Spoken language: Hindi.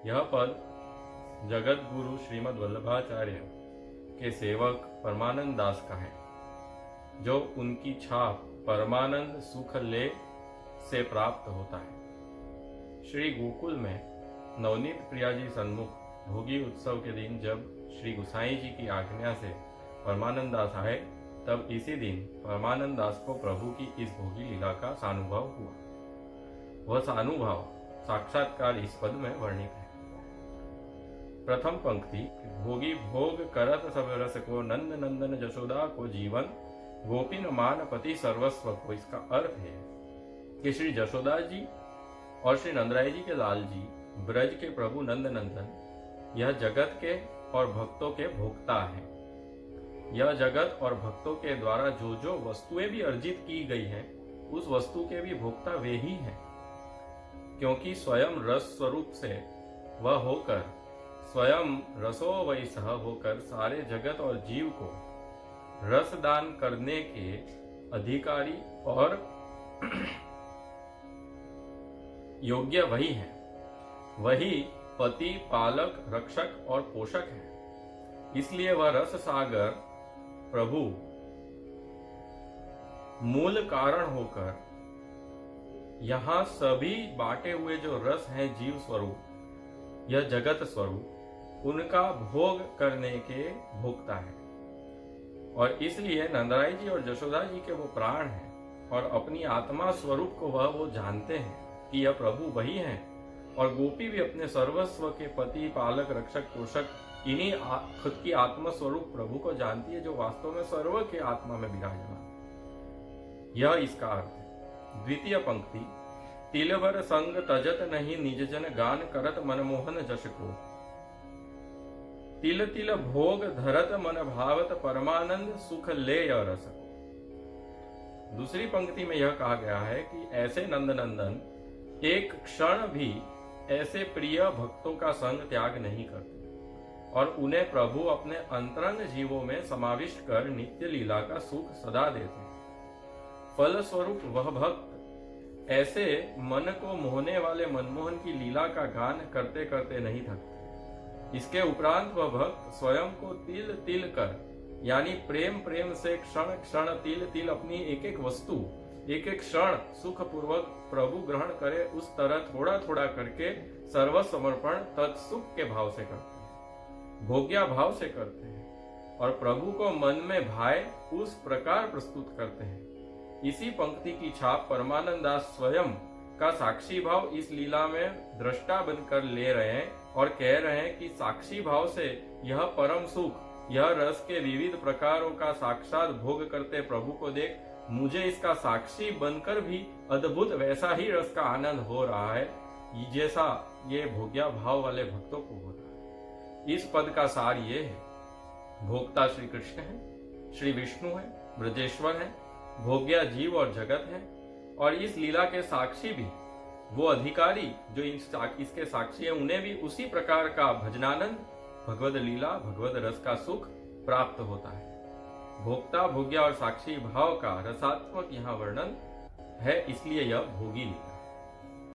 यह पद जगत गुरु श्रीमद् वल्लभाचार्य के सेवक परमानंद दास का है, जो उनकी छाप परमानंद सुख ले से प्राप्त होता है। श्री गोकुल में नवनीत प्रिया जी सन्मुख भोगी उत्सव के दिन जब श्री गुसाई जी की आज्ञा से परमानंद दास आए, तब इसी दिन परमानंद दास को प्रभु की इस भोगी लीला का सानुभव हुआ। वह सानुभव साक्षात्कार इस पद में वर्णित है। प्रथम पंक्ति, भोगी भोग करत सब रस को, नंद नंदन जशोदा को जीवन, गोपिन मान पति सर्वस्व को। इसका अर्थ है कि श्री जशोदा जी और श्री नंदराय जी के लाल जी, ब्रज के प्रभु नंद नंदन, यह जगत के और भक्तों के भोक्ता हैं। यह जगत और भक्तों के द्वारा जो जो वस्तुएं भी अर्जित की गई हैं, उस वस्तु के भी भोक्ता वे ही हैं, क्योंकि स्वयं रस स्वरूप से वह होकर, स्वयं रसो वै सह होकर सारे जगत और जीव को रस दान करने के अधिकारी और योग्य वही है। वही पति, पालक, रक्षक और पोषक है। इसलिए वह रस सागर प्रभु मूल कारण होकर यहां सभी बांटे हुए जो रस हैं जीव स्वरूप, यह जगत स्वरूप, उनका भोग करने के भोक्ता है। और इसलिए नंदराय जी और जशोदा जी के वो प्राण हैं और अपनी आत्मा स्वरूप को वो जानते हैं कि यह प्रभु वही हैं। और गोपी भी अपने सर्वस्व के पति, पालक, रक्षक, पोषक, इन्हीं खुद की आत्मा स्वरूप प्रभु को जानती है, जो वास्तव में सर्व के आत्मा में विराजमान। यह इसका अर्थ है। द्वितीय पंक्ति, तिलवर संग तजत नहीं निज जन, गान करत मनमोहन जश को, तिल तिल भोग धरत मन भावत, परमानंद सुख ले यह रस। दूसरी पंक्ति में यह कहा गया है कि ऐसे नंद नंदन एक क्षण भी ऐसे प्रिय भक्तों का संग त्याग नहीं करते और उन्हें प्रभु अपने अंतरंग जीवों में समाविष्ट कर नित्य लीला का सुख सदा देते हैं। फलस्वरूप वह भक्त ऐसे मन को मोहने वाले मनमोहन की लीला का गान करते करते नहीं थकते। इसके उपरांत वह भक्त स्वयं को तिल तिल कर, यानी प्रेम प्रेम से क्षण क्षण तिल तिल अपनी एक एक वस्तु, एक एक क्षण सुख पूर्वक प्रभु ग्रहण करे, उस तरह थोड़ा थोड़ा करके सर्व समर्पण तत्सुख के भाव से करते हैं, भोग्या भाव से करते हैं और प्रभु को मन में भाए उस प्रकार प्रस्तुत करते हैं। इसी पंक्ति की छाप परमानंद दास स्वयं का साक्षी भाव इस लीला में दृष्टा बनकर ले रहे हैं और कह रहे हैं कि साक्षी भाव से यह परम सुख, यह रस के विविध प्रकारों का साक्षात भोग करते प्रभु को देख मुझे इसका साक्षी बनकर भी अद्भुत वैसा ही रस का आनंद हो रहा है, जैसा ये भोग्या भाव वाले भक्तों को होता है। इस पद का सार ये है, भोक्ता श्री कृष्ण है, श्री विष्णु है, ब्रजेश्वर है, भोग्या जीव और जगत है, और इस लीला के साक्षी भी वो अधिकारी जो इसके साक्षी है, उन्हें भी उसी प्रकार का भजनानंद, भगवद लीला, भगवद रस का सुख प्राप्त होता है। भोक्ता, भोग्या और साक्षी भाव का रसात्मक यहाँ वर्णन है, इसलिए यह भोगी लीला।